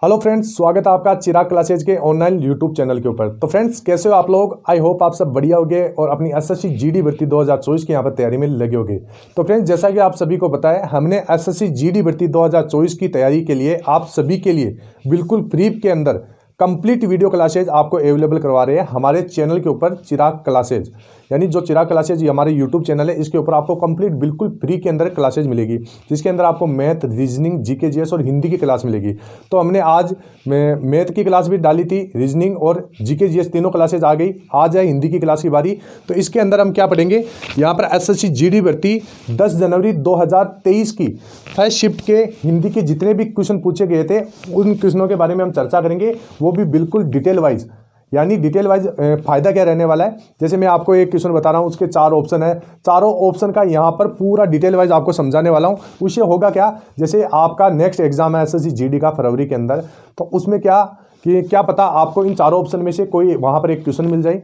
Hello friends, स्वागत है आपका चिराग क्लासेज के ऑनलाइन यूट्यूब चैनल के ऊपर। तो फ्रेंड्स, कैसे हो आप लोग? आई होप आप सब बढ़िया होगे और अपनी एसएससी जीडी भर्ती 2024 की यहाँ पर तैयारी में लगे होगे। तो फ्रेंड्स, जैसा कि आप सभी को पता है, हमने एसएससी जीडी भर्ती 2024 की तैयारी के लिए आप सभी के लिए बिल्कुल फ्री के अंदर कंप्लीट वीडियो क्लासेज आपको अवेलेबल करवा रहे हैं हमारे चैनल के ऊपर चिराग क्लासेज। यानी जो चिराग क्लासेज ये हमारे यूट्यूब चैनल है, इसके ऊपर आपको कंप्लीट बिल्कुल फ्री के अंदर क्लासेज मिलेगी, जिसके अंदर आपको मैथ, रीजनिंग, जीके जीएस और हिंदी की क्लास मिलेगी। तो हमने आज मैथ की क्लास भी डाली थी, रीजनिंग और जीके जीएस तीनों क्लासेज आ गई। आज है हिंदी की क्लास की बारी। तो इसके अंदर हम क्या पढ़ेंगे, यहाँ पर एसएससी जीडी भर्ती 10 जनवरी 2023 की फर्स्ट शिफ्ट के हिंदी के जितने भी क्वेश्चन पूछे गए थे, उन क्वेश्चनों के बारे में हम चर्चा करेंगे, वो भी बिल्कुल डिटेल वाइज। यानी डिटेल वाइज फायदा क्या रहने वाला है, जैसे मैं आपको एक क्वेश्चन बता रहा हूँ, उसके 4 ऑप्शन है, चारों ऑप्शन का यहाँ पर पूरा डिटेल वाइज आपको समझाने वाला हूँ। उससे होगा क्या, जैसे आपका नेक्स्ट एग्जाम है एसएससी जीडी का फरवरी के अंदर, तो उसमें क्या पता आपको इन चारों ऑप्शन में से कोई वहाँ पर एक क्वेश्चन मिल जाए।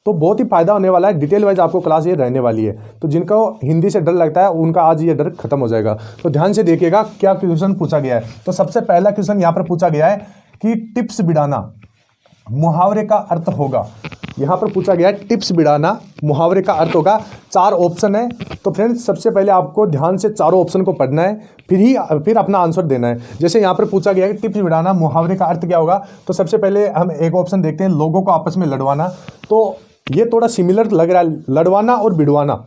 तो बहुत ही फायदा होने वाला है, डिटेल वाइज आपको क्लास ये रहने वाली है। तो जिनको हिंदी से डर लगता है, उनका आज ये डर खत्म हो जाएगा। तो ध्यान से देखिएगा क्या क्वेश्चन पूछा गया है। तो सबसे पहला क्वेश्चन यहाँ पर पूछा गया है कि टिप्स बिड़ाना मुहावरे का अर्थ होगा। यहाँ पर पूछा गया है टिप्स बिड़ाना मुहावरे का अर्थ होगा। 4 ऑप्शन है। तो फ्रेंड्स, सबसे पहले आपको ध्यान से चारों ऑप्शन को पढ़ना है, फिर अपना आंसर देना है। जैसे यहाँ पर पूछा गया है टिप्स बिड़ाना मुहावरे का अर्थ क्या होगा, तो सबसे पहले हम एक ऑप्शन देखते हैं, लोगों को आपस में लड़वाना। तो ये थोड़ा सिमिलर लग रहा है, लड़वाना और बिड़वाना।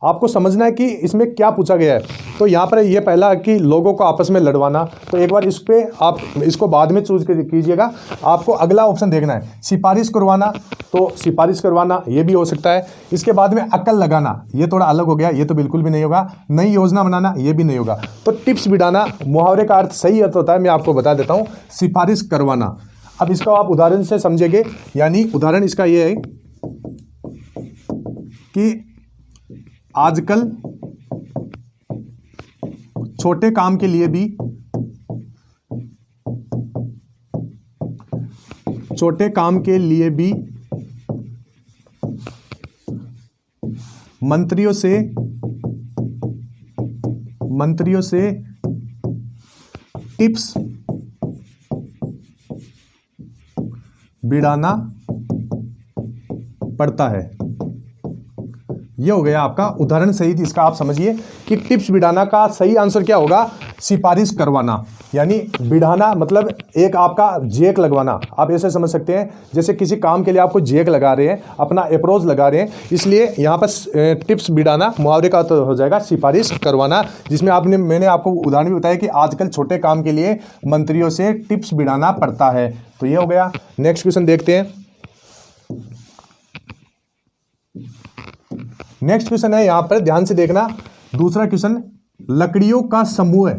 आपको समझना है कि इसमें क्या पूछा गया है। तो यहाँ पर ये पहला है कि लोगों को आपस में लड़वाना। तो एक बार इस पे आप इसको बाद में चूज कीजिएगा। आपको अगला ऑप्शन देखना है, सिफारिश करवाना। तो सिफारिश करवाना ये भी हो सकता है। इसके बाद में अक्ल लगाना, ये थोड़ा अलग हो गया, ये तो बिल्कुल भी नहीं होगा। नई योजना बनाना, ये भी नहीं होगा। तो टिप्स बिड़ाना मुहावरे का अर्थ, सही अर्थ होता है, मैं आपको बता देता हूँ, सिफारिश करवाना। अब इसका आप उदाहरण से समझेंगे। यानी उदाहरण इसका ये है कि आजकल छोटे काम के लिए भी मंत्रियों से टिप्स बिड़ाना पड़ता है। ये हो गया आपका उदाहरण सही। इसका आप समझिए कि टिप्स बिड़ाना का सही आंसर क्या होगा, सिफारिश करवाना। यानी बिड़ाना मतलब एक आपका जेक लगवाना। आप ऐसे समझ सकते हैं, जैसे किसी काम के लिए आपको जेक लगा रहे हैं, अपना अप्रोच लगा रहे हैं, इसलिए यहाँ पर टिप्स बिड़ाना मुहावरे का तो हो जाएगा सिफारिश करवाना, जिसमें मैंने आपको उदाहरण भी बताया कि आजकल छोटे काम के लिए मंत्रियों से टिप्स बिड़ाना पड़ता है। तो ये हो गया। नेक्स्ट क्वेश्चन देखते हैं। नेक्स्ट क्वेश्चन है, यहां पर ध्यान से देखना, दूसरा क्वेश्चन, लकड़ियों का समूह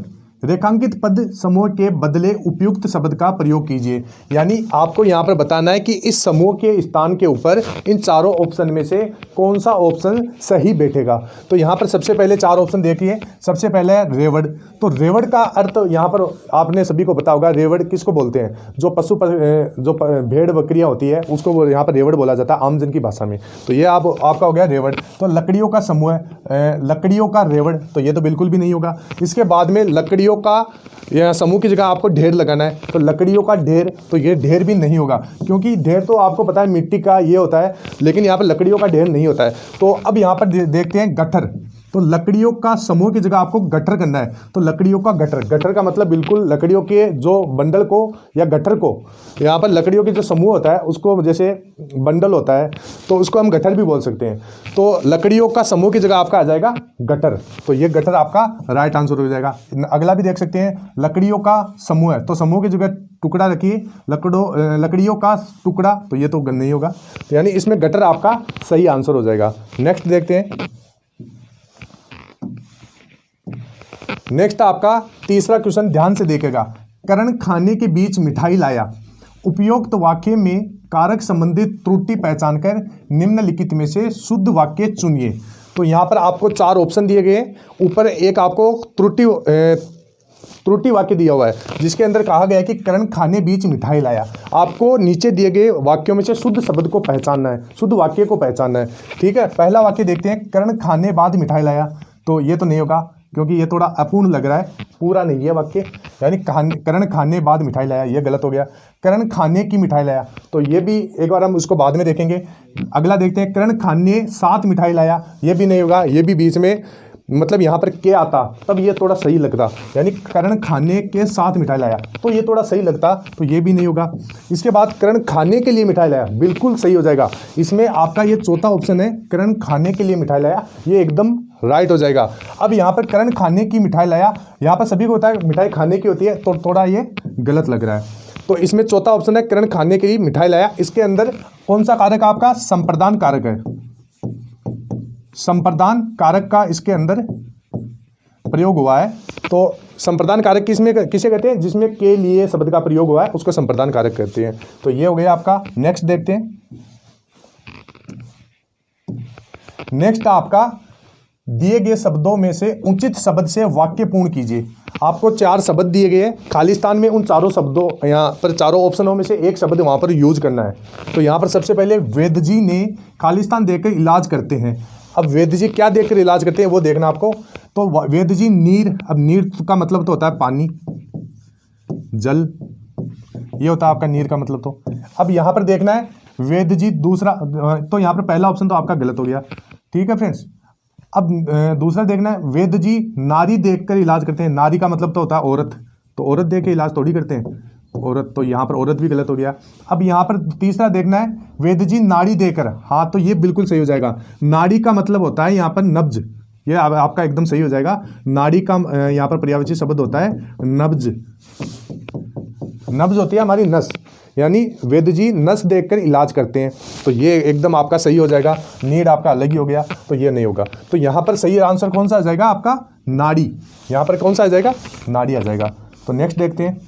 रेखांकित पद समूह के बदले उपयुक्त शब्द का प्रयोग कीजिए। यानी आपको यहां पर बताना है कि इस समूह के स्थान के ऊपर इन चारों ऑप्शन में से कौन सा ऑप्शन सही बैठेगा। तो यहां पर सबसे पहले 4 ऑप्शन देखिए। सबसे पहले है रेवड़। तो रेवड़ का अर्थ यहां पर आपने सभी को पता होगा, रेवड़ किसको बोलते हैं, जो जो भेड़ बकरियां होती है, उसको यहाँ पर रेवड़ बोला जाता है आमजन की भाषा में। तो ये आपका हो गया रेवड़। तो लकड़ियों का समूह है, लकड़ियों का रेवड़, तो ये तो बिल्कुल भी नहीं होगा। इसके बाद में लकड़ियों का या समूह की जगह आपको ढेर लगाना है, तो लकड़ियों का ढेर, तो ये ढेर भी नहीं होगा, क्योंकि ढेर तो आपको पता है मिट्टी का ये होता है, लेकिन यहाँ पर लकड़ियों का ढेर नहीं होता है। तो अब यहाँ पर देखते हैं गट्ठर। तो लकड़ियों का समूह की जगह आपको गट्ठर करना है। तो लकड़ियों का गट्ठर, गट्ठर का मतलब बिल्कुल लकड़ियों के जो बंडल को या गट्ठर को, यहाँ पर लकड़ियों के जो समूह होता है उसको, जैसे बंडल होता है तो उसको हम गट्ठर भी बोल सकते हैं। तो लकड़ियों का समूह की जगह आपका आ जाएगा गट्ठर। तो ये गट्ठर आपका राइट आंसर हो जाएगा। अगला भी देख सकते हैं, लकड़ियों का समूह है, तो समूह की जगह टुकड़ा रखिए, लकड़ियों का टुकड़ा, तो ये तो नहीं होगा। तो यानी इसमें गट्ठर आपका सही आंसर हो जाएगा। नेक्स्ट देखते हैं। नेक्स्ट आपका तीसरा क्वेश्चन, ध्यान से देखेगा, करण खाने के बीच मिठाई लाया। उपयुक्त वाक्य में कारक संबंधित त्रुटि पहचानकर निम्नलिखित में से शुद्ध वाक्य चुनिए। तो यहाँ पर आपको 4 ऑप्शन दिए गए। ऊपर एक आपको त्रुटि वाक्य दिया हुआ है, जिसके अंदर कहा गया है कि करण खाने बीच मिठाई लाया। आपको नीचे दिए गए वाक्यों में से शुद्ध शब्द को पहचानना है, शुद्ध वाक्य को पहचानना है। ठीक है, पहला वाक्य देखते हैं, करण खाने बाद मिठाई लाया। तो ये तो नहीं होगा। क्योंकि ये थोड़ा अपूर्ण लग रहा है, पूरा नहीं है वाक्य। यानी करण खाने बाद मिठाई लाया, ये गलत हो गया। करण खाने की मिठाई लाया, तो ये भी एक बार हम उसको बाद में देखेंगे। अगला देखते हैं, करण खाने साथ मिठाई लाया, ये भी नहीं होगा। ये भी बीच में मतलब यहाँ पर के आता तब ये थोड़ा सही लगता, यानी करण खाने के साथ मिठाई लाया तो ये थोड़ा सही लगता, तो ये भी नहीं होगा। इसके बाद करण खाने के लिए मिठाई लाया, बिल्कुल सही हो जाएगा। इसमें आपका ये चौथा ऑप्शन है, करण खाने के लिए मिठाई लाया, ये एकदम राइट हो जाएगा। अब यहाँ पर करण खाने की मिठाई लाया, यहाँ पर सभी को होता है मिठाई खाने की होती है, तो थोड़ा ये गलत लग रहा है। तो इसमें चौथा ऑप्शन है, करण खाने के लिए मिठाई लाया। इसके अंदर कौन सा कारक आपका संप्रदान कारक है, संप्रदान कारक का इसके अंदर प्रयोग हुआ है। तो संप्रदान कारक किसे कहते हैं, जिसमें के लिए शब्द का प्रयोग हुआ है उसको संप्रदान कारक कहते हैं। तो ये हो गया आपका। नेक्स्ट देखते हैं, नेक्स्ट आपका दिए गए शब्दों में से उचित शब्द से वाक्य पूर्ण कीजिए। आपको 4 शब्द दिए गए हैं, खालिस्तान में उन चारों शब्दों, यहाँ पर चारों ऑप्शनों में से एक शब्द वहां पर यूज करना है। तो यहाँ पर सबसे पहले वैद्य जी ने खालिस्तान देकर इलाज करते हैं। अब वैद्य जी क्या देकर इलाज करते हैं वो देखना आपको। तो वैद्य जी नीर, अब नीर का मतलब तो होता है पानी, जल, ये होता है आपका नीर का मतलब। तो अब यहाँ पर देखना है वैद्य जी दूसरा, तो यहाँ पर पहला ऑप्शन तो आपका गलत हो गया, ठीक है फ्रेंड्स। अब दूसरा देखना है, वैद्य जी नारी देखकर इलाज करते हैं, नारी का मतलब तो होता है औरत, तो औरत देख के इलाज थोड़ी करते हैं औरत, तो यहाँ पर औरत भी गलत हो गया। अब यहाँ पर तीसरा देखना है, वैद्य जी नाड़ी देकर, हाँ तो ये बिल्कुल सही हो जाएगा। नाड़ी का मतलब होता है यहाँ पर नब्ज, ये आपका एकदम सही हो जाएगा। नाड़ी का यहाँ पर पर्यायवाची शब्द होता है नब्ज, नब्ज होती है हमारी नस, यानी वैद्य जी नस देखकर इलाज करते हैं, तो ये एकदम आपका सही हो जाएगा। नीड आपका अलग ही हो गया, तो ये नहीं होगा। तो यहाँ पर सही आंसर कौन सा आ जाएगा आपका, नाड़ी। यहाँ पर कौन सा आ जाएगा, नाड़ी आ जाएगा। तो नेक्स्ट देखते हैं,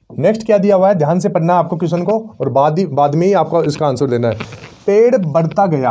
नेक्स्ट क्या दिया हुआ है, ध्यान से पढ़ना है आपको क्वेश्चन को, और बाद में ही आपको इसका आंसर देना है। पेड़ बढ़ता गया,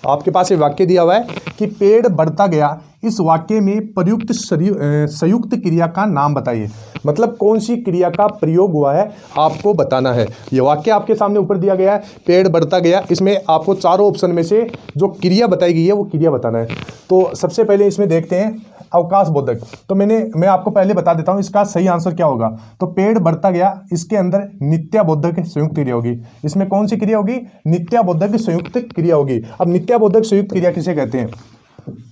आपके पास ये वाक्य दिया हुआ है कि पेड़ बढ़ता गया, इस वाक्य में प्रयुक्त संयुक्त क्रिया का नाम बताइए। मतलब कौन सी क्रिया का प्रयोग हुआ है आपको बताना है। ये वाक्य आपके सामने ऊपर दिया गया है, पेड़ बढ़ता गया, इसमें आपको चारों ऑप्शन में से जो क्रिया बताई गई है वो क्रिया बताना है। तो सबसे पहले इसमें देखते हैं अवकाश बोधक। तो मैं आपको पहले बता देता हूं इसका सही आंसर क्या होगा। तो पेड़ बढ़ता गया, इसके अंदर नित्याबोधक संयुक्त क्रिया होगी। इसमें कौन सी क्रिया होगी, नित्याबोधक संयुक्त क्रिया होगी। अब नित्याबोधक संयुक्त क्रिया किसे कहते हैं,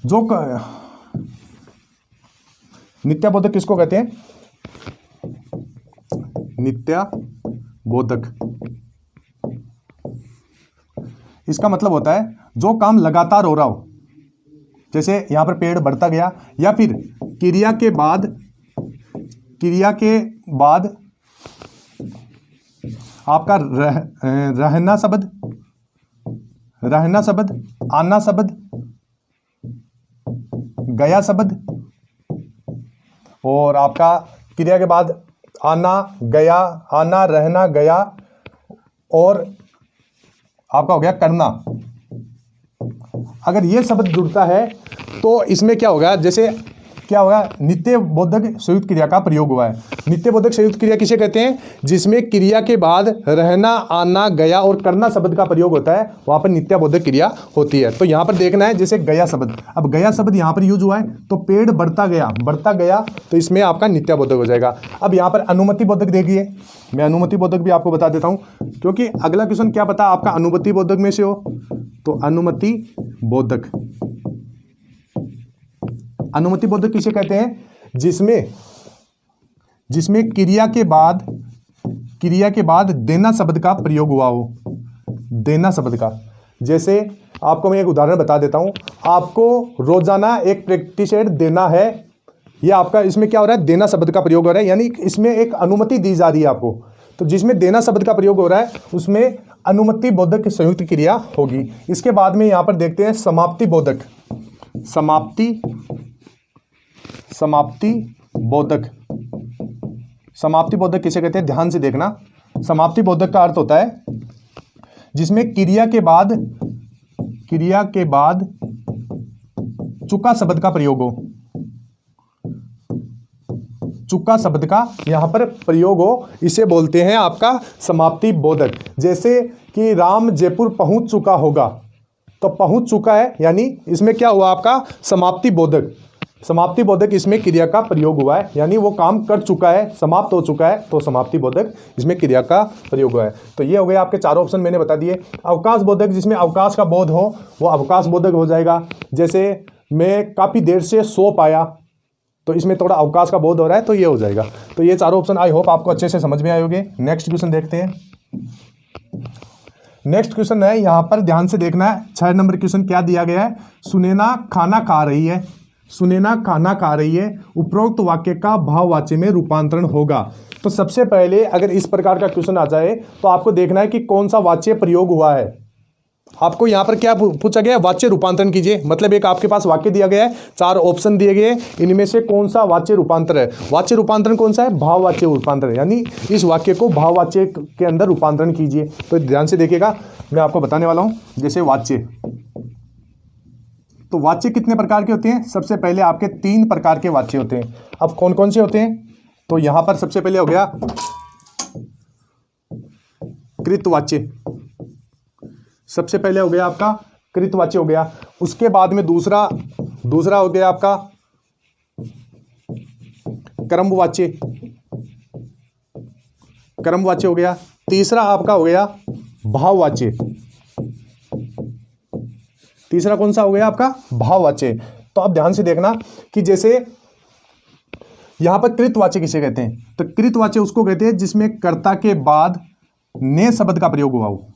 जो नित्याबोधक किसको कहते हैं, नित्याबोधक, इसका मतलब होता है जो काम लगातार हो रहा हो, जैसे यहां पर पेड़ बढ़ता गया, या फिर क्रिया के बाद आपका रहना शब्द, आना शब्द, गया शब्द, और आपका क्रिया के बाद आना, गया, आना, रहना, गया, और आपका हो गया करना। अगर ये शब्द जुड़ता है तो इसमें क्या होगा, जैसे क्या होगा, नित्यबोधक संयुक्त क्रिया का प्रयोग हुआ है। नित्यबोधक संयुक्त क्रिया किसे कहते हैं, जिसमें क्रिया के बाद रहना, आना, गया और करना शब्द का प्रयोग होता है, वहां पर नित्याबोधक क्रिया होती है। तो यहां पर देखना है, जैसे गया शब्द, अब गया शब्द यहां पर यूज हुआ है, तो पेड़ बढ़ता गया, तो इसमें आपका नित्याबोधक हो जाएगा। अब यहां पर अनुमति बोधक देखिए, मैं अनुमति बोधक भी आपको बता देता हूं, क्योंकि अगला क्वेश्चन क्या पता आपका अनुमति बोधक में से हो। तो अनुमति बोधक, अनुमति बोधक किसे कहते हैं, जिसमें क्रिया के बाद देना शब्द का प्रयोग हुआ हो, देना शब्द का। जैसे आपको मैं एक उदाहरण बता देता हूं, आपको रोजाना एक प्रैक्टिस एड देना है, ये आपका इसमें क्या हो रहा है, देना शब्द का प्रयोग हो रहा है, यानी इसमें एक अनुमति दी जा रही है आपको। तो जिसमें देना शब्द का प्रयोग हो रहा है उसमें अनुमति बोधक संयुक्त क्रिया होगी। इसके बाद में यहां पर देखते हैं समाप्ति बोधक, समाप्ति बोधक किसे कहते हैं, ध्यान से देखना। समाप्ति बोधक का अर्थ होता है जिसमें क्रिया के बाद चुका शब्द का प्रयोग हो, चुका शब्द का यहां पर प्रयोग हो, इसे बोलते हैं आपका समाप्ति बोधक। जैसे कि राम जयपुर पहुंच चुका होगा, तो पहुंच चुका है, यानी इसमें क्या हुआ आपका समाप्ति बोधक, समाप्ति बोधक इसमें क्रिया का प्रयोग हुआ है, यानी वो काम कर चुका है, समाप्त हो चुका है, तो समाप्ति बोधक इसमें क्रिया का प्रयोग हुआ है। तो ये हो गए आपके चारों ऑप्शन मैंने बता दिए। अवकाश बोधक जिसमें अवकाश का बोध हो वो अवकाश बोधक हो जाएगा। जैसे मैं काफ़ी देर से सो पाया, तो इसमें थोड़ा अवकाश का बोध हो रहा है, तो ये हो जाएगा। तो ये चारों ऑप्शन आई होप आपको अच्छे से समझ में आए होंगे। नेक्स्ट क्वेश्चन देखते हैं। नेक्स्ट क्वेश्चन है, यहाँ पर ध्यान से देखना है। 6 नंबर क्वेश्चन क्या दिया गया है? सुनैना खाना खा रही है, सुनैना खाना खा रही है, उपरोक्त वाक्य का भाववाच्य में रूपांतरण होगा। तो सबसे पहले अगर इस प्रकार का क्वेश्चन आ जाए तो आपको देखना है कि कौन सा वाच्य प्रयोग हुआ है। आपको यहाँ पर क्या पूछा गया है? वाच्य रूपांतरण कीजिए। मतलब एक आपके पास वाक्य दिया गया है, 4 ऑप्शन दिए गए, इनमें से कौन सा वाच्य रूपांतर है? वाच्य रूपांतरण कौन सा है? भाववाच्य रूपांतरण, यानी इस वाक्य को भाववाच्य के अंदर रूपांतरण कीजिए। तो ध्यान से देखिएगा, मैं आपको बताने वाला हूँ। जैसे वाच्य, तो वाच्य कितने प्रकार के होते हैं? सबसे पहले आपके 3 प्रकार के वाच्य होते हैं। अब कौन कौन से होते हैं? तो यहां पर सबसे पहले हो गया कृतवाच्य, सबसे पहले हो गया आपका कृतवाच्य हो गया। उसके बाद में दूसरा हो गया आपका क्रमवाच्य, क्रमवाच्य हो गया। तीसरा आपका हो गया भाववाच्य, तीसरा कौन सा हो गया आपका? भाववाच्य। तो अब ध्यान से देखना कि जैसे यहां पर कृतवाच्य किसे कहते हैं? तो कृतवाच्य उसको कहते हैं जिसमें कर्ता के बाद ने शब्द का प्रयोग हुआ हो,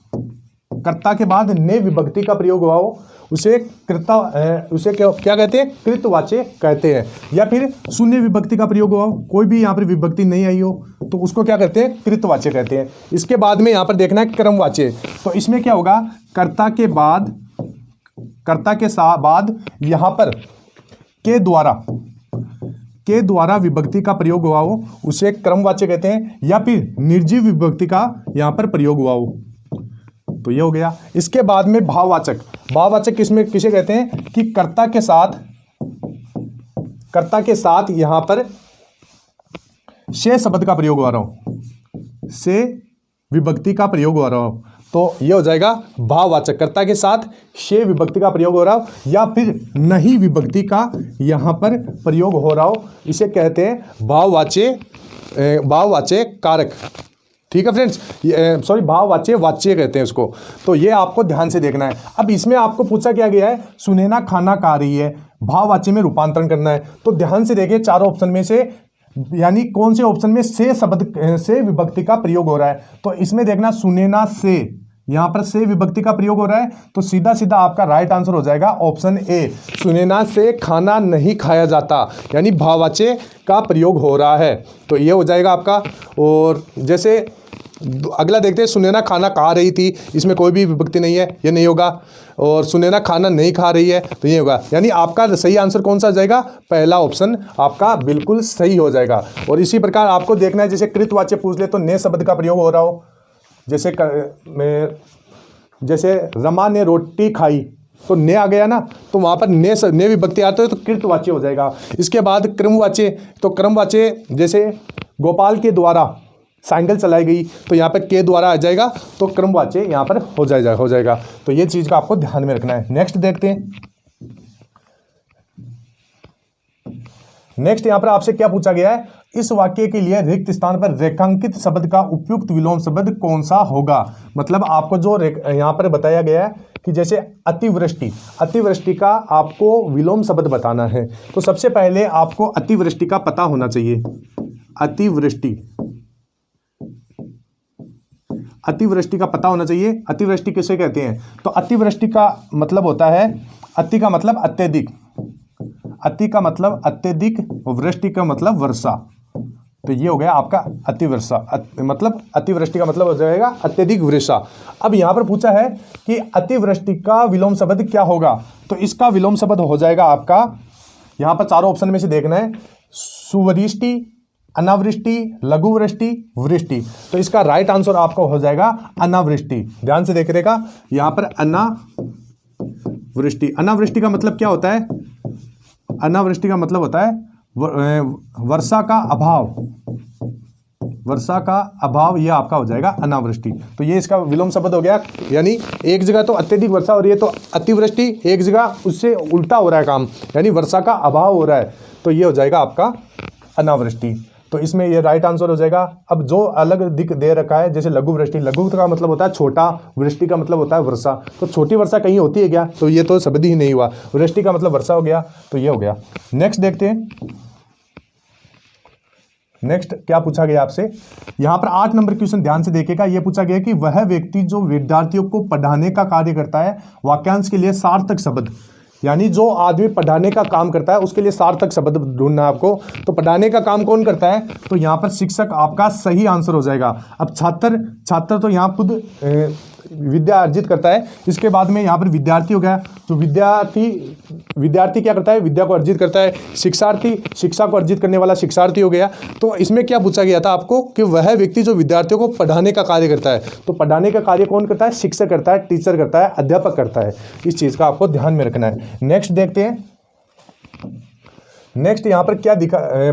कर्ता के बाद ने विभक्ति का प्रयोग हुआ हो, उसे क्या कहते हैं? कृतवाच्य कहते हैं। या फिर शून्य विभक्ति का प्रयोग हुआ हो, कोई भी यहां पर विभक्ति नहीं आई हो, तो उसको क्या कहते हैं? कृतवाच्य कहते हैं। इसके बाद में यहां पर देखना है क्रमवाच्य। तो इसमें क्या होगा? कर्ता के बाद यहां पर के द्वारा विभक्ति का प्रयोग हुआ हो, उसे क्रमवाच्य कहते हैं। या फिर निर्जीव विभक्ति का यहां पर प्रयोग हुआ हो, तो ये हो गया। इसके बाद में भाववाचक, भाववाचक किसे कहते हैं? कि कर्ता के साथ यहां पर से शब्द का प्रयोग हो रहा हो, से विभक्ति का प्रयोग हो रहा हो, तो ये हो जाएगा भाववाचक। कर्ता के साथ से विभक्ति का प्रयोग हो रहा हो या फिर नहीं विभक्ति का यहां पर प्रयोग हो रहा हो, इसे कहते हैं भाववाच्य कारक। ठीक है फ्रेंड्स, सॉरी भाववाच्य वाच्य कहते हैं उसको। तो ये आपको ध्यान से देखना है। अब इसमें आपको पूछा क्या गया है? सुनैना खाना खा रही है, भाववाच्य में रूपांतरण करना है। तो ध्यान से देखिए, चारों ऑप्शन में से यानी कौन से ऑप्शन में से शब्द से विभक्ति का प्रयोग हो रहा है? तो इसमें देखना सुनैना से, यहां पर से विभक्ति का प्रयोग हो रहा है, तो सीधा सीधा आपका राइट आंसर हो जाएगा ऑप्शन ए, सुनैना से खाना नहीं खाया जाता, यानी भाववाच्य का प्रयोग हो रहा है। तो ये हो जाएगा आपका। और जैसे अगला देखते हैं, सुनैना खाना खा रही थी, इसमें कोई भी विभक्ति नहीं है, ये नहीं होगा। और सुनैना खाना नहीं खा रही है, तो ये होगा। यानी आपका सही आंसर कौन सा जाएगा? पहला ऑप्शन आपका बिल्कुल सही हो जाएगा। और इसी प्रकार आपको देखना है, जैसे कृतवाच्य पूछ ले तो ने शब्द का प्रयोग हो रहा हो, जैसे रमा ने रोटी खाई, तो ने आ गया ना, तो वहां पर ने विभक्ति आते हो तो कृतवाच्य हो जाएगा। इसके बाद क्रमवाच्य, तो क्रमवाच्य जैसे गोपाल के द्वारा साइकिल चलाई गई, तो यहाँ पर के द्वारा आ जाएगा, तो क्रमवाच्य यहाँ पर हो जाएगा। तो ये चीज का आपको ध्यान में रखना है। नेक्स्ट देखते हैं। नेक्स्ट यहाँ पर आपसे क्या पूछा गया है? इस वाक्य के लिए रिक्त स्थान पर रेखांकित शब्द का उपयुक्त विलोम शब्द कौन सा होगा? मतलब आपको जो यहाँ पर बताया गया है कि जैसे अतिवृष्टि का आपको विलोम शब्द बताना है। तो सबसे पहले आपको अतिवृष्टि का पता होना चाहिए। अतिवृष्टि का पता होना चाहिए। अतिवृष्टि किसे कहते हैं? तो अतिवृष्टि का मतलब होता है, अति का मतलब अत्यधिक, अति का मतलब अत्यधिक, वृष्टि का मतलब वर्षा। तो ये हो गया आपका अतिवर्षा, मतलब अतिवृष्टि का मतलब हो जाएगा अत्यधिक वर्षा। अब यहां पर पूछा है कि अतिवृष्टि का विलोम शब्द क्या होगा? तो इसका विलोम शब्द हो जाएगा आपका, यहां पर चारों ऑप्शन में से देखना है, सुवृष्टि, अनावृष्टि, लघुवृष्टि, वृष्टि। तो इसका राइट आंसर आपका हो जाएगा अनावृष्टि। ध्यान से देख रहेगा, यहां पर अनावृष्टि। अनावृष्टि का मतलब क्या होता है? अनावृष्टि का मतलब होता है वर्षा का अभाव, वर्षा का अभाव, ये आपका हो जाएगा अनावृष्टि। तो ये इसका विलोम शब्द हो गया, यानी एक जगह तो अत्यधिक वर्षा हो रही है तो अतिवृष्टि, एक जगह उससे उल्टा हो रहा है काम, यानी वर्षा का अभाव हो रहा है, तो ये हो जाएगा आपका अनावृष्टि। तो इसमें ये राइट आंसर हो जाएगा। अब जो अलग दिख दे रखा है, जैसे लघु वृष्टि, लघु का मतलब होता है छोटा, वृष्टि का मतलब होता है वर्षा, तो छोटी वर्षा कहीं होती है क्या, तो ये तो शब्द ही नहीं हुआ। वृष्टि का मतलब वर्षा हो गया, तो ये हो गया। नेक्स्ट देखते हैं, नेक्स्ट क्या पूछा गया आपसे। यहां पर 8 नंबर क्वेश्चन ध्यान से देखिएगा। यह पूछा गया कि वह व्यक्ति जो विद्यार्थियों को पढ़ाने का कार्य करता है, वाक्यांश के लिए सार्थक शब्द, यानी जो आदमी पढ़ाने का काम करता है उसके लिए सार्थक शब्द ढूंढना है आपको। तो पढ़ाने का काम कौन करता है, तो यहाँ पर शिक्षक आपका सही आंसर हो जाएगा। अब छात्र तो यहाँ खुद विद्या अर्जित करता है। इसके बाद में यहाँ पर विद्यार्थी हो गया, तो विद्यार्थी क्या करता है, विद्या को अर्जित करता है। शिक्षार्थी, शिक्षा को अर्जित करने वाला शिक्षार्थी हो गया। तो इसमें क्या पूछा गया था आपको कि वह व्यक्ति जो विद्यार्थियों को पढ़ाने का कार्य करता है, तो पढ़ाने का कार्य कौन करता है, शिक्षक करता है, टीचर करता है, अध्यापक करता है। इस चीज़ का आपको ध्यान में रखना है। नेक्स्ट देखते हैं, नेक्स्ट यहां पर क्या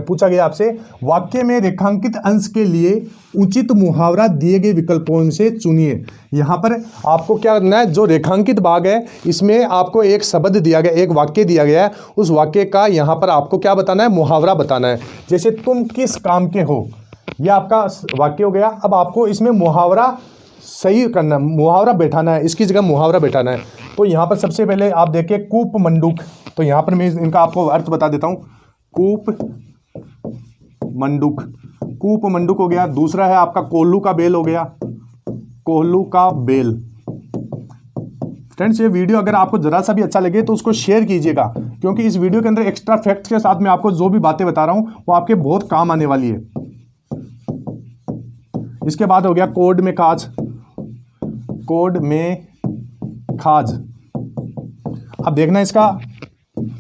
पूछा गया आपसे, वाक्य में रेखांकित अंश के लिए उचित मुहावरा दिए गए विकल्पों से चुनिए। यहां पर आपको क्या करना है, जो रेखांकित भाग है इसमें आपको एक शब्द दिया गया, एक वाक्य दिया गया है, उस वाक्य का यहां पर आपको क्या बताना है, मुहावरा बताना है। जैसे तुम किस काम के हो, यह आपका वाक्य हो गया। अब आपको इसमें मुहावरा सही करना, मुहावरा बैठाना है, इसकी जगह मुहावरा बैठाना है। तो यहाँ पर सबसे पहले आप देखिए कूप मंडूक, तो यहाँ पर मैं इनका आपको अर्थ बता देता हूँ। कूप मंडूक, कूप मंडूक हो गया। दूसरा है आपका कोल्लू का बेल हो गया, कोल्लू का बेल। फ्रेंड्स, ये वीडियो अगर आपको जरा सा भी अच्छा लगे तो उसको शेयर कीजिएगा, क्योंकि इस वीडियो के अंदर एक्स्ट्रा फैक्ट्स के साथ मैं आपको जो भी बातें बता रहा हूँ वो आपके बहुत काम आने वाली है। इसके बाद हो गया कोड में खाज, कोड में खाज। अब देखना इसका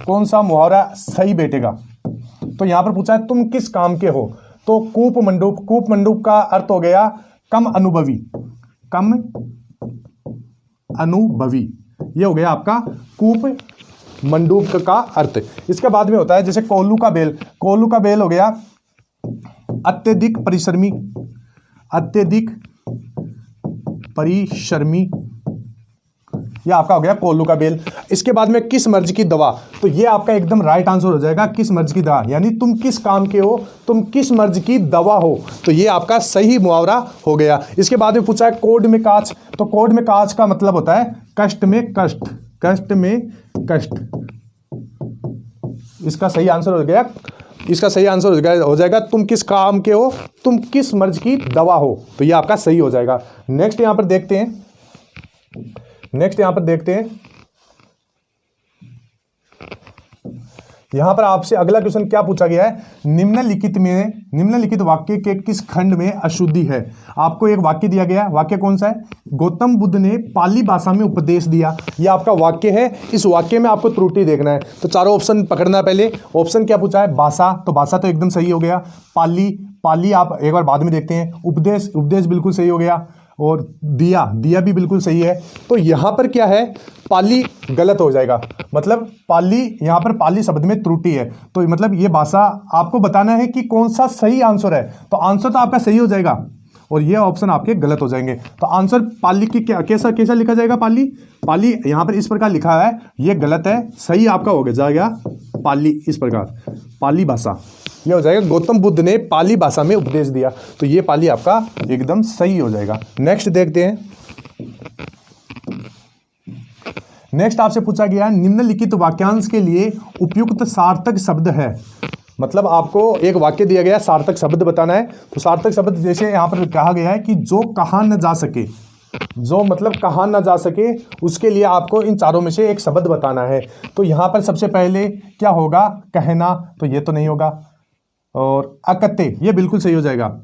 कौन सा मुहावरा सही बैठेगा। तो यहां पर पूछा है तुम किस काम के हो, तो कूप मंडूक, कूप मंडूक का अर्थ हो गया कम अनुभवी, कम अनुभवी। ये हो गया आपका कूप मंडूक का अर्थ। इसके बाद में होता है जैसे कोल्लू का बेल, कोल्लू का बेल हो गया अत्यधिक परिश्रमी, अत्यधिक परिश्रमी, यह आपका हो गया कोल्लू का बेल। इसके बाद में किस मर्ज की दवा, तो ये आपका एकदम राइट आंसर हो जाएगा, किस मर्ज की दवा, यानी तुम किस काम के हो, तुम किस मर्ज की दवा हो, तो ये आपका सही मुहावरा हो गया। इसके बाद में पूछा है कोड में काच, तो कोड में काच का मतलब होता है कष्ट में कष्ट, कष्ट में कष्ट। इसका सही आंसर हो गया, इसका सही आंसर हो जाएगा तुम किस काम के हो, तुम किस मर्ज की दवा हो, तो ये आपका सही हो जाएगा। नेक्स्ट यहां पर देखते हैं, नेक्स्ट यहां पर देखते हैं, यहां पर आपसे अगला क्वेश्चन क्या पूछा गया है, निम्नलिखित वाक्य के किस खंड में अशुद्धि है। आपको एक वाक्य दिया गया, वाक्य कौन सा है, गौतम बुद्ध ने पाली भाषा में उपदेश दिया, यह आपका वाक्य है। इस वाक्य में आपको त्रुटि देखना है, तो चारों ऑप्शन पकड़ना है। पहले ऑप्शन क्या पूछा है, भाषा, तो भाषा तो एकदम सही हो गया। पाली, पाली आप एक बार बाद में देखते हैं। उपदेश, उपदेश बिल्कुल सही हो गया। और दिया, दिया भी बिल्कुल सही है। तो यहां पर क्या है, पाली गलत हो जाएगा, मतलब पाली, यहां पर पाली शब्द में त्रुटि है। तो मतलब ये भाषा आपको बताना है कि कौन सा सही आंसर है, तो आंसर तो आपका सही हो जाएगा और ये ऑप्शन आपके गलत हो जाएंगे। तो आंसर पाली की क्या, कैसा कैसा लिखा जाएगा, पाली, पाली यहां पर इस प्रकार लिखा है, ये गलत है। सही आपका हो जाएगा पाली, इस प्रकार पाली भाषा, ये हो जाएगा गौतम बुद्ध ने पाली भाषा में उपदेश दिया, तो ये पाली आपका एकदम सही हो जाएगा। नेक्स्ट देखते हैं, नेक्स्ट आपसे पूछा गया है निम्नलिखित वाक्यांश के लिए उपयुक्त सार्थक शब्द है। मतलब आपको एक वाक्य दिया गया है, सार्थक शब्द बताना है। तो सार्थक शब्द जैसे यहां पर कहा गया है कि जो कहा न जा सके, जो मतलब कहा ना जा सके, उसके लिए आपको इन चारों में से एक शब्द बताना है। तो यहां पर सबसे पहले क्या होगा, कहना, तो ये तो नहीं होगा। और अकत्ते, ये बिल्कुल सही हो जाएगा,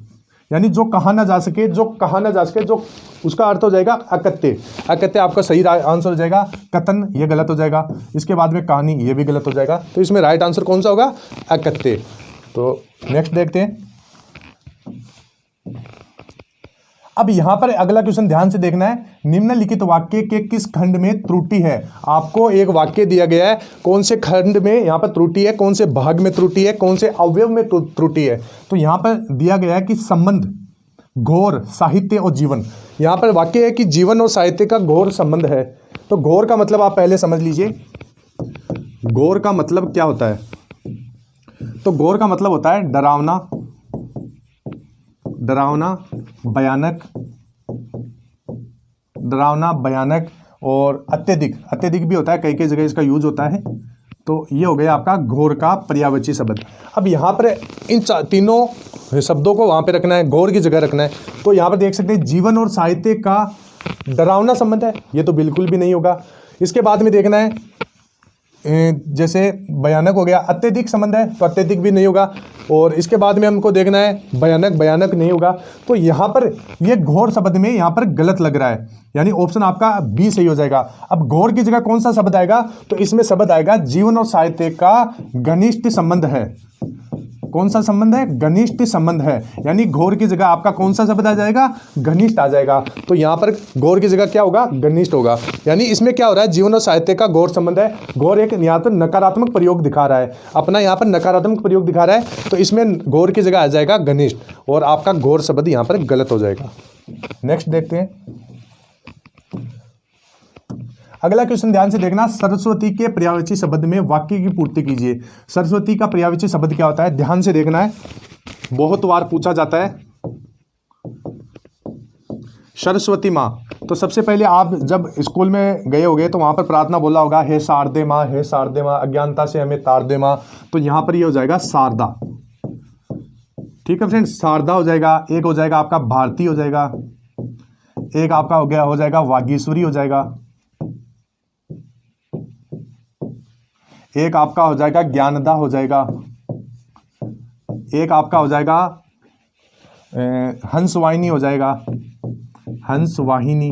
यानी जो कहा ना जा सके, जो कहा ना जा सके, जो उसका अर्थ हो जाएगा अकत्ते, अकत्ते आपका सही आंसर हो जाएगा। कथन, ये गलत हो जाएगा। इसके बाद में कहानी, ये भी गलत हो जाएगा। तो इसमें राइट आंसर कौन सा होगा, अकत्ते। तो नेक्स्ट देखते हैं, अब यहां पर अगला क्वेश्चन ध्यान से देखना है, निम्नलिखित वाक्य के किस खंड में त्रुटि है। आपको एक वाक्य दिया गया है, कौन से खंड में यहां पर त्रुटि है, कौन से भाग में त्रुटि है, कौन से अवयव में त्रुटि है। तो यहां पर दिया गया है कि संबंध, घोर, साहित्य और जीवन। यहां पर वाक्य है कि जीवन और साहित्य का घोर संबंध है। तो घोर का मतलब आप पहले समझ लीजिए, घोर का मतलब क्या होता है। तो घोर का मतलब होता है डरावना, डरावना, भयानक, डरावना, भयानक और अत्यधिक, अत्यधिक भी होता है, कई कई जगह इसका यूज होता है। तो ये हो गया आपका घोर का पर्यायवाची शब्द। अब यहाँ पर इन तीनों शब्दों को वहाँ पे रखना है, घोर की जगह रखना है। तो यहाँ पर देख सकते हैं जीवन और साहित्य का डरावना संबंध है, ये तो बिल्कुल भी नहीं होगा। इसके बाद में देखना है जैसे भयानक हो गया, अत्यधिक संबंध है तो अत्यधिक भी नहीं होगा। और इसके बाद में हमको देखना है भयानक, भयानक नहीं होगा। तो यहाँ पर ये घोर शब्द में यहाँ पर गलत लग रहा है, यानी ऑप्शन आपका बी सही हो जाएगा। अब घोर की जगह कौन सा शब्द आएगा, तो इसमें शब्द आएगा जीवन और साहित्य का घनिष्ठ संबंध है। कौन सा संबंध है, घनिष्ठ संबंध है, यानी घोर की जगह आपका कौन सा शब्द आ जाएगा, घनिष्ठ आ जाएगा। तो यहाँ पर घोर की जगह क्या होगा, घनिष्ठ होगा। यानी इसमें क्या हो रहा है, जीवन और साहित्य का घोर संबंध है। घोर एक यहाँ पर नकारात्मक प्रयोग दिखा रहा है, अपना यहाँ पर नकारात्मक प्रयोग दिखा रहा है, तो इसमें घोर की जगह आ जाएगा घनिष्ठ, और आपका घोर शब्द यहाँ पर गलत हो जाएगा। नेक्स्ट देखते हैं अगला क्वेश्चन, ध्यान से देखना। सरस्वती के पर्यायवाची शब्द में वाक्य की पूर्ति कीजिए। सरस्वती का पर्यायवाची शब्द क्या होता है, ध्यान से देखना है, बहुत बार पूछा जाता है। सरस्वती माँ, तो सबसे पहले आप जब स्कूल में गए होगे तो वहां पर प्रार्थना बोला होगा, हे शारदे माँ, हे शारदे माँ, अज्ञानता से हमें तार दे माँ। तो यहां पर ये हो जाएगा शारदा, ठीक है फ्रेंड्स, शारदा हो जाएगा। एक हो जाएगा आपका भारती हो जाएगा, एक आपका हो जाएगा वागीश्वरी हो जाएगा, एक आपका हो जाएगा ज्ञानदा हो जाएगा, एक आपका हो जाएगा हंसवाहिनी हो जाएगा, हंसवाहिनी।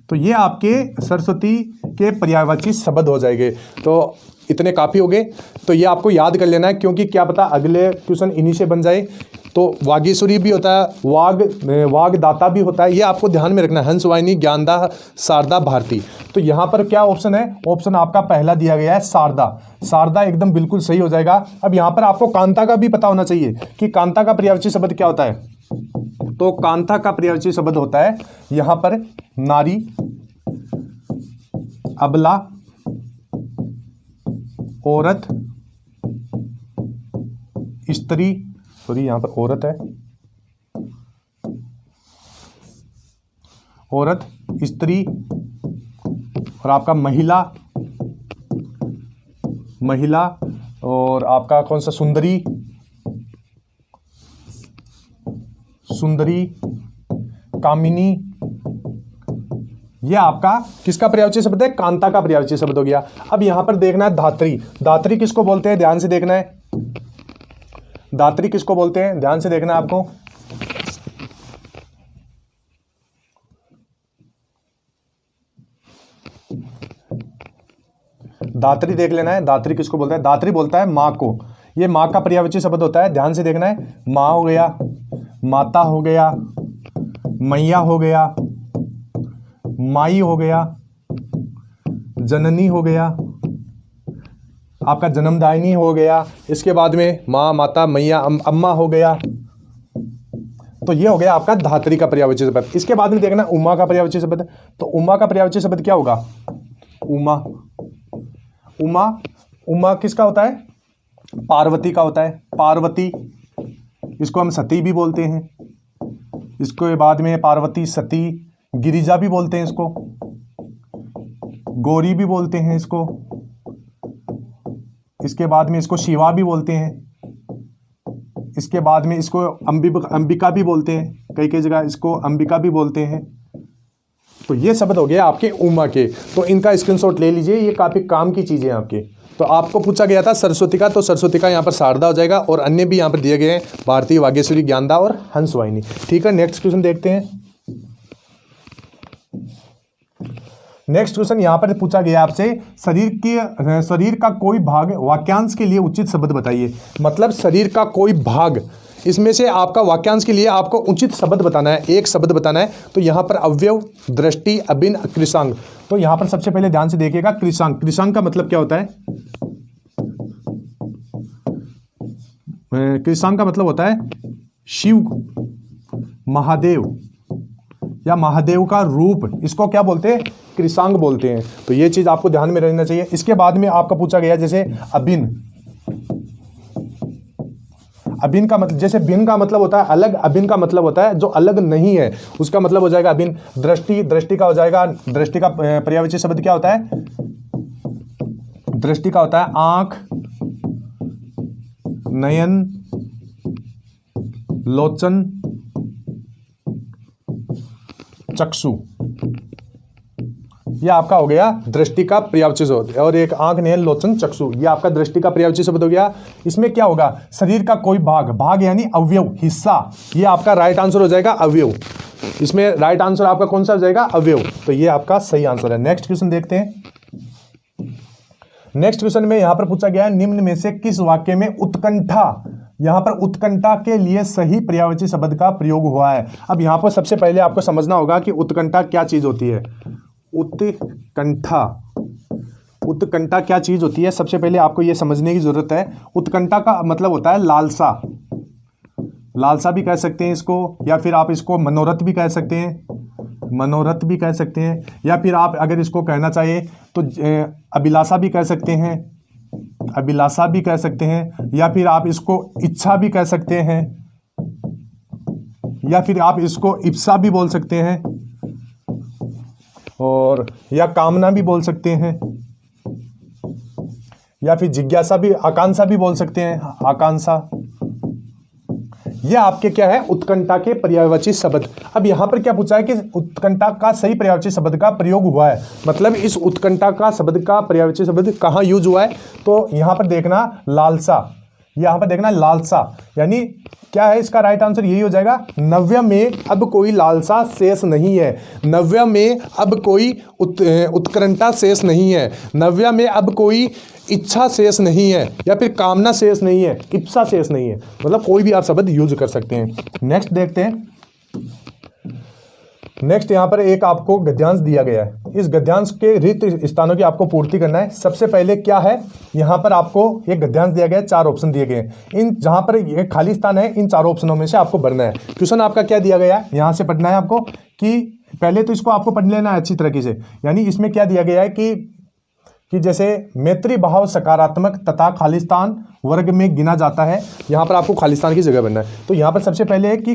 तो ये आपके सरस्वती के पर्यायवाची शब्द हो जाएंगे। तो इतने काफ़ी हो गए, तो ये आपको याद कर लेना है, क्योंकि क्या पता अगले क्वेश्चन इन्हीं से बन जाए। तो वागीश्वरी भी होता है, वागदाता भी होता है, ये आपको ध्यान में रखना है। हंसवाहिनी, ज्ञानदा, शारदा, भारती। तो यहाँ पर क्या ऑप्शन है, ऑप्शन आपका पहला दिया गया है शारदा। शारदा एकदम बिल्कुल सही हो जाएगा। अब यहाँ पर आपको कांता का भी पता होना चाहिए कि कांता का पर्यायवाची शब्द क्या होता है। तो कांता का पर्यायवाची शब्द होता है यहाँ पर नारी, अबला, औरत, स्त्री, सॉरी यहां पर औरत है, औरत, स्त्री, और आपका महिला, महिला, और आपका कौन सा सुंदरी, सुंदरी, कामिनी। ये आपका किसका पर्यायवाची शब्द है, कांता का पर्यायवाची शब्द हो गया। अब यहां पर देखना है धात्री। धात्री किसको बोलते हैं, ध्यान से देखना है, धात्री किसको बोलते हैं, ध्यान से देखना है आपको। धात्री देख लेना है, धात्री किसको बोलता है, धात्री बोलता है माँ को। ये माँ का पर्यायवाची शब्द होता है, ध्यान से देखना है। माँ हो गया, माता हो गया, मैया हो गया, माई हो गया, जननी हो गया, आपका जन्मदायिनी हो गया। इसके बाद में माँ, माता, मैया, अम्मा हो गया। तो ये हो गया आपका धात्री का पर्यायवाची शब्द। इसके बाद में देखना उमा का पर्यायवाची शब्द। तो उमा का पर्यायवाची शब्द क्या होगा, उमा। उमा, उमा किसका होता है, पार्वती का होता है, पार्वती। इसको हम सती भी बोलते हैं, इसके बाद में पार्वती, सती, गिरिजा भी बोलते हैं इसको, गौरी भी बोलते हैं इसको, इसके बाद में इसको शिवा भी बोलते हैं, इसके बाद में इसको अंबिका भी बोलते हैं, कई कई जगह इसको अंबिका भी बोलते हैं। तो ये शब्द हो गए आपके उमा के। तो इनका स्क्रीनशॉट ले लीजिए, ये काफ़ी काम की चीज़ें हैं आपके। तो आपको पूछा गया था सरस्वती का, तो सरस्वती का यहाँ पर शारदा हो जाएगा, और अन्य भी यहाँ पर दिए गए हैं, भारती, वागेश्वरी, ज्ञानदा और हंसवाहिनी। ठीक है, नेक्स्ट क्वेश्चन देखते हैं। नेक्स्ट क्वेश्चन यहाँ पर पूछा गया आपसे, शरीर का कोई भाग वाक्यांश के लिए उचित शब्द बताइए। मतलब शरीर का कोई भाग इसमें से आपका वाक्यांश के लिए आपको उचित शब्द बताना है, एक शब्द बताना है। तो यहाँ पर अवयव, दृष्टि, अभिन्न, कृषांग। तो यहाँ पर सबसे पहले ध्यान से देखिएगा कृषांग। कृषांग का मतलब क्या होता है? कृषांग का मतलब होता है शिव, महादेव या महादेव का रूप, इसको क्या बोलते हैं? कृषांग बोलते हैं। तो ये चीज आपको ध्यान में रहना चाहिए। इसके बाद में आपका पूछा गया जैसे अभिन्न। अभिन्न का मतलब, जैसे भिन्न का मतलब होता है अलग, अभिन्न का मतलब होता है जो अलग नहीं है, उसका मतलब हो जाएगा अभिन्न। दृष्टि, दृष्टि का हो जाएगा, दृष्टि का पर्यायवाची शब्द क्या होता है? दृष्टि का होता है आंख, नयन, लोचन, चक्षु। यह आपका हो गया दृष्टि का पर्यायवाची शब्द। और एक आंख, नयन, लोचन, चक्षु, यह आपका दृष्टि का पर्यायवाची शब्द हो गया। इसमें क्या होगा? शरीर का कोई भाग, भाग यानी अवयव, हिस्सा, यह आपका राइट आंसर हो जाएगा अवयव। इसमें राइट आंसर आपका कौन सा हो जाएगा? अवयव। तो यह आपका सही आंसर है। नेक्स्ट क्वेश्चन देखते हैं। नेक्स्ट क्वेश्चन में यहां पर पूछा गया है निम्न में से किस वाक्य में उत्कंठा, यहां पर उत्कंठा के लिए सही पर्यायवाची शब्द का प्रयोग हुआ है। अब यहां पर सबसे पहले आपको समझना होगा कि उत्कंठा क्या चीज होती है। उत्कंठा, उत्कंठा क्या चीज होती है, सबसे पहले आपको यह समझने की जरूरत है। उत्कंठा का मतलब होता है लालसा, लालसा भी कह सकते हैं इसको, या फिर आप इसको मनोरथ भी कह सकते हैं, मनोरथ भी कह सकते हैं, या फिर आप अगर इसको कहना चाहिए तो अभिलाषा भी कह सकते हैं, अभिलाषा भी कह सकते हैं, या फिर आप इसको इच्छा भी कह सकते हैं, या फिर आप इसको इप्सा भी बोल सकते हैं, और या कामना भी बोल सकते हैं, या फिर जिज्ञासा भी, आकांक्षा भी बोल सकते हैं, आकांक्षा। यह आपके क्या है? उत्कंठा के पर्यायवाची शब्द। अब यहां पर क्या पूछा है कि उत्कंठा का सही पर्यायवाची शब्द का प्रयोग हुआ है, मतलब इस उत्कंठा का शब्द का पर्यायवाची शब्द कहां यूज हुआ है। तो यहां पर देखना लालसा, यहां पर देखना लालसा, यानी क्या है इसका राइट आंसर? यही हो जाएगा नव्य में अब कोई लालसा शेष नहीं है, नव्य में अब कोई उत्कंठा शेष नहीं है, नव्य में अब कोई इच्छा शेष नहीं है, या फिर कामना शेष नहीं है, इप्सा शेष नहीं है, मतलब कोई भी आप शब्द यूज कर सकते हैं। नेक्स्ट देखते हैं। नेक्स्ट यहाँ पर एक आपको गद्यांश दिया गया है। इस गद्यांश के रिक्त स्थानों की आपको पूर्ति करना है। सबसे पहले क्या है, यहाँ पर आपको एक गद्यांश दिया गया है, 4 ऑप्शन दिए गए हैं। इन जहाँ पर ये खाली स्थान है, इन 4 ऑप्शनों में से आपको भरना है। क्वेश्चन आपका क्या दिया गया है, यहाँ से पढ़ना है आपको कि पहले तो इसको आपको पढ़ लेना है अच्छी तरीके से। यानी इसमें क्या दिया गया है कि जैसे मैत्री भाव सकारात्मक तथा खालिस्तान वर्ग में गिना जाता है, यहाँ पर आपको खालिस्तान की जगह बनना है। तो यहाँ पर सबसे पहले है कि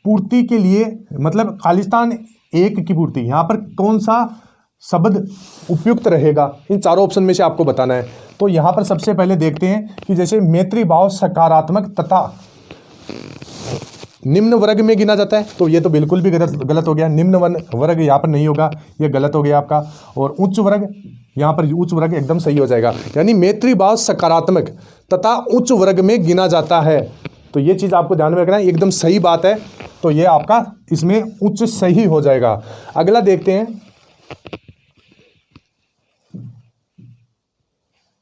पूर्ति के लिए, मतलब खालिस्तान एक की पूर्ति, यहाँ पर कौन सा शब्द उपयुक्त रहेगा, इन 4 ऑप्शन में से आपको बताना है। तो यहाँ पर सबसे पहले देखते हैं कि जैसे मैत्री भाव सकारात्मक तथा निम्न वर्ग में गिना जाता है, तो ये तो बिल्कुल भी गलत हो गया। निम्न वर्ग यहाँ पर नहीं होगा, ये गलत हो गया आपका। और उच्च वर्ग, यहाँ पर उच्च वर्ग एकदम सही हो जाएगा। यानी मैत्री भाव सकारात्मक तथा उच्च वर्ग में गिना जाता है, तो ये चीज़ आपको ध्यान में रखना है, एकदम सही बात है। तो ये आपका इसमें उच्च सही हो जाएगा। अगला देखते हैं,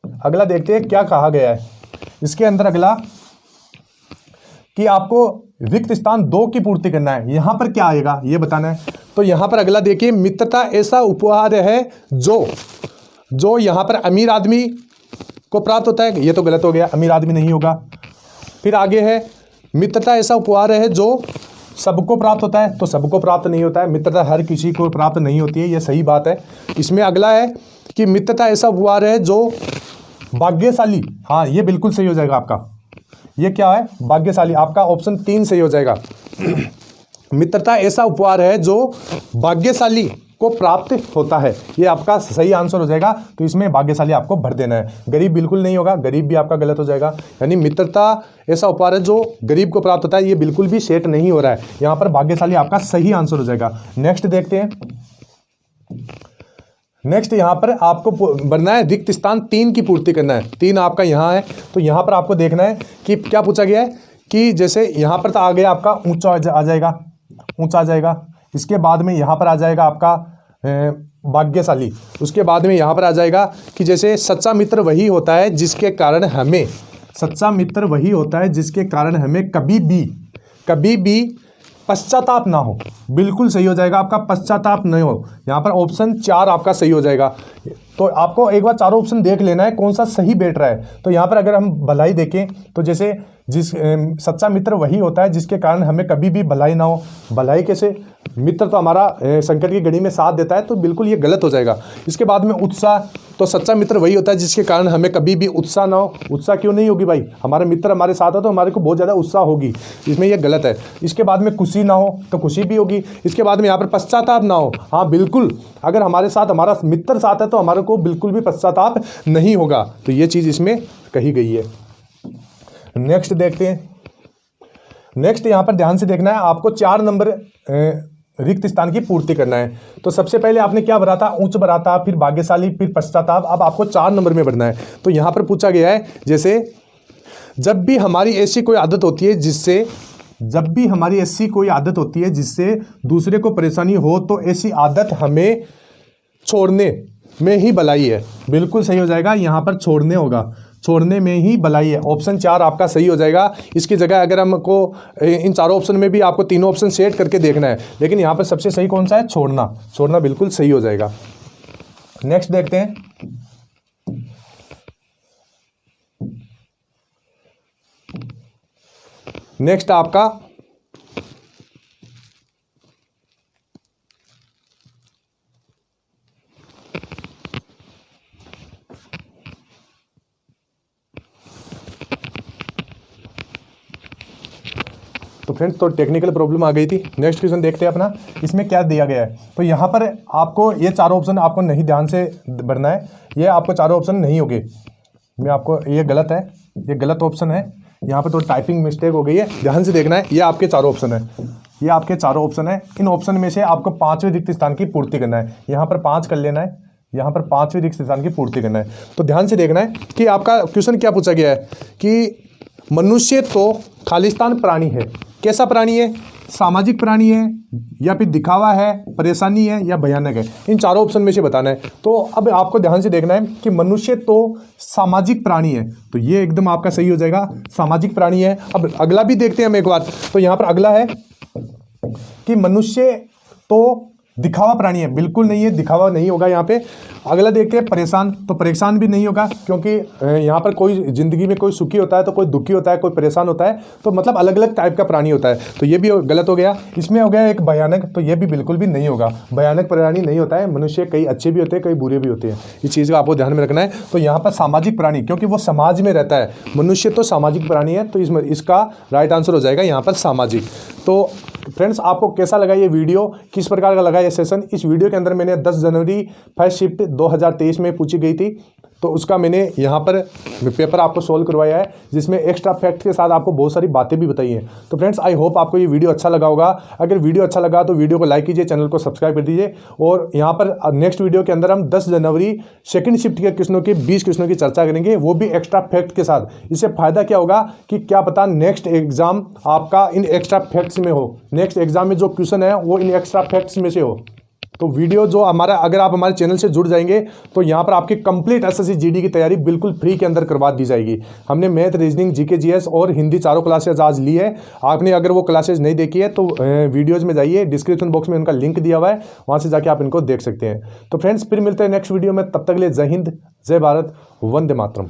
अगला देखते हैं क्या कहा गया है इसके अंदर। अगला कि आपको रिक्त स्थान 2 की पूर्ति करना है। यहां पर क्या आएगा ये बताना है। तो यहां पर अगला देखिए, मित्रता ऐसा उपहार है जो यहां पर अमीर आदमी को प्राप्त होता है, ये तो गलत हो गया, अमीर आदमी नहीं होगा। फिर आगे है मित्रता ऐसा उपहार है जो सबको प्राप्त होता है, तो सबको प्राप्त नहीं होता है, मित्रता हर किसी को प्राप्त नहीं होती है, ये सही बात है। इसमें अगला है कि मित्रता ऐसा उपहार है जो भाग्यशाली, हाँ ये बिल्कुल सही हो जाएगा आपका। ये क्या है? भाग्यशाली, आपका ऑप्शन 3 सही हो जाएगा। मित्रता ऐसा उपहार है जो भाग्यशाली को प्राप्त होता है, ये आपका सही आंसर हो जाएगा। तो इसमें भाग्यशाली आपको भर देना है। गरीब बिल्कुल नहीं होगा, गरीब भी आपका गलत हो जाएगा। यानी मित्रता ऐसा उपहार है जो गरीब को प्राप्त होता है, ये बिल्कुल भी सेट नहीं हो रहा है, यहाँ पर भाग्यशाली आपका सही आंसर हो जाएगा। नेक्स्ट देखते हैं। नेक्स्ट यहाँ पर आपको बनना है रिक्त स्थान 3 की पूर्ति करना है। 3 आपका यहाँ है, तो यहाँ पर आपको देखना है कि क्या पूछा गया है कि जैसे यहाँ पर तो आ गया आपका ऊंचा आ जाएगा, ऊंचा आ जाएगा। इसके बाद में यहाँ पर आ जाएगा आपका भाग्यशाली। उसके बाद में यहाँ पर आ जाएगा कि जैसे सच्चा मित्र वही होता है जिसके कारण हमें सच्चा मित्र वही होता है जिसके कारण हमें कभी भी पश्चाताप ना हो। बिल्कुल सही हो जाएगा आपका, पश्चाताप नहीं हो। यहाँ पर ऑप्शन 4 आपका सही हो जाएगा। तो आपको एक बार चारों ऑप्शन देख लेना है कौन सा सही बैठ रहा है। तो यहाँ पर अगर हम भलाई देखें तो जैसे सच्चा मित्र वही होता है जिसके कारण हमें कभी भी भलाई ना हो। भलाई कैसे? मित्र तो हमारा संकट की घड़ी में साथ देता है, तो बिल्कुल ये गलत हो जाएगा। इसके बाद में उत्साह, तो सच्चा मित्र वही होता है जिसके कारण हमें कभी भी उत्साह ना हो। उत्साह क्यों नहीं होगी भाई? हमारा मित्र हमारे साथ है तो हमारे को बहुत ज़्यादा उत्साह होगी, इसमें यह गलत है। इसके बाद में खुशी ना हो तो खुशी भी होगी। इसके बाद में यहाँ पर पश्चाताप ना हो, हाँ बिल्कुल, अगर हमारे साथ हमारा मित्र साथ है तो हमारे को बिल्कुल भी पश्चाताप नहीं होगा। तो ये चीज़ इसमें कही गई है। नेक्स्ट देखते हैं। नेक्स्ट यहाँ पर ध्यान से देखना है, आपको 4 नंबर रिक्त स्थान की पूर्ति करना है। तो सबसे पहले आपने क्या भरा था? उच्च भरा था, फिर भाग्यशाली, फिर पश्चाताप। अब आपको 4 नंबर में भरना है। तो यहाँ पर पूछा गया है, जैसे जब भी हमारी ऐसी कोई आदत होती है जिससे दूसरे को परेशानी हो, तो ऐसी आदत हमें छोड़ने में ही भलाई है। बिल्कुल सही हो जाएगा, यहाँ पर छोड़ने होगा, छोड़ने में ही भलाई है। ऑप्शन 4 आपका सही हो जाएगा। इसकी जगह अगर हमको इन चारों ऑप्शन में भी आपको तीनों ऑप्शन सेट करके देखना है, लेकिन यहाँ पर सबसे सही कौन सा है? छोड़ना बिल्कुल सही हो जाएगा। नेक्स्ट देखते हैं। नेक्स्ट आपका तो फ्रेंड्स तो टेक्निकल प्रॉब्लम आ गई थी। नेक्स्ट क्वेश्चन देखते हैं अपना, इसमें क्या दिया गया है। तो यहाँ पर आपको ये चारों ऑप्शन आपको नहीं ध्यान से भरना है, ये आपको चारों ऑप्शन नहीं होंगे। मैं आपको, ये गलत है, ये गलत ऑप्शन है, यहाँ पर तो टाइपिंग मिस्टेक हो गई है, ध्यान से देखना है। ये आपके चारों ऑप्शन है, ये आपके चारों ऑप्शन है। इन ऑप्शन में से आपको 5वें रिक्त स्थान की पूर्ति करना है। यहाँ पर 5 कर लेना है, यहाँ पर 5वें रिक्त स्थान की पूर्ति करना है। तो ध्यान से देखना है कि आपका क्वेश्चन क्या पूछा गया है कि मनुष्य तो खालिस्तान प्राणी है। कैसा प्राणी है? सामाजिक प्राणी है, या फिर दिखावा है, परेशानी है, या भयानक है। इन चारों ऑप्शन में से बताना है। तो अब आपको ध्यान से देखना है कि मनुष्य तो सामाजिक प्राणी है, तो ये एकदम आपका सही हो जाएगा, सामाजिक प्राणी है। अब अगला भी देखते हैं हम एक बार। तो यहाँ पर अगला है कि मनुष्य तो दिखावा प्राणी है। बिल्कुल नहीं है, दिखावा नहीं होगा यहाँ पे। अगला देखते हैं परेशान, तो परेशान भी नहीं होगा, क्योंकि यहाँ पर कोई जिंदगी में कोई सुखी होता है तो कोई दुखी होता है, कोई परेशान होता है, तो मतलब अलग अलग टाइप का प्राणी होता है। तो ये भी गलत हो गया। इसमें हो गया एक भयानक, तो ये भी बिल्कुल भी नहीं होगा, भयानक प्राणी नहीं होता है। मनुष्य कई अच्छे भी होते हैं, कई बुरे भी होते हैं, इस चीज़ को आपको ध्यान में रखना है। तो यहाँ पर सामाजिक प्राणी, क्योंकि वो समाज में रहता है, मनुष्य तो सामाजिक प्राणी है, तो इसका राइट आंसर हो जाएगा यहाँ पर सामाजिक। तो फ्रेंड्स आपको कैसा लगा ये वीडियो, किस प्रकार का लगा ये सेशन? इस वीडियो के अंदर मैंने 10 जनवरी फर्स्ट शिफ्ट 2023 में पूछी गई थी, तो उसका मैंने यहाँ पर पेपर आपको सोल्व करवाया है, जिसमें एक्स्ट्रा फैक्ट के साथ आपको बहुत सारी बातें भी बताई हैं। तो फ्रेंड्स आई होप आपको ये वीडियो अच्छा लगा होगा। अगर वीडियो अच्छा लगा तो वीडियो को लाइक कीजिए, चैनल को सब्सक्राइब कर दीजिए। और यहाँ पर नेक्स्ट वीडियो के अंदर हम 10 जनवरी सेकंड शिफ्ट के क्वेश्चनों के 20 क्वेश्चनों की चर्चा करेंगे, वो भी एक्स्ट्रा फैक्ट के साथ। इससे फायदा क्या होगा कि क्या पता नेक्स्ट एग्जाम आपका इन एक्स्ट्रा फैक्ट्स में हो, नेक्स्ट एग्जाम में जो क्वेश्चन है वो इन एक्स्ट्रा फैक्ट्स में से हो। तो वीडियो जो हमारा, अगर आप हमारे चैनल से जुड़ जाएंगे तो यहाँ पर आपकी कंप्लीट एसएससी जीडी की तैयारी बिल्कुल फ्री के अंदर करवा दी जाएगी। हमने मैथ, रीजनिंग, जीके, जीएस और हिंदी चारों क्लासेज आज ली है। आपने अगर वो क्लासेज नहीं देखी है तो वीडियोज़ में जाइए, डिस्क्रिप्शन बॉक्स में उनका लिंक दिया हुआ है, वहाँ से जाके आप इनको देख सकते हैं। तो फ्रेंड्स फिर मिलते हैं नेक्स्ट वीडियो में, तब तक के लिए जय हिंद, जय भारत, वंदे मातरम।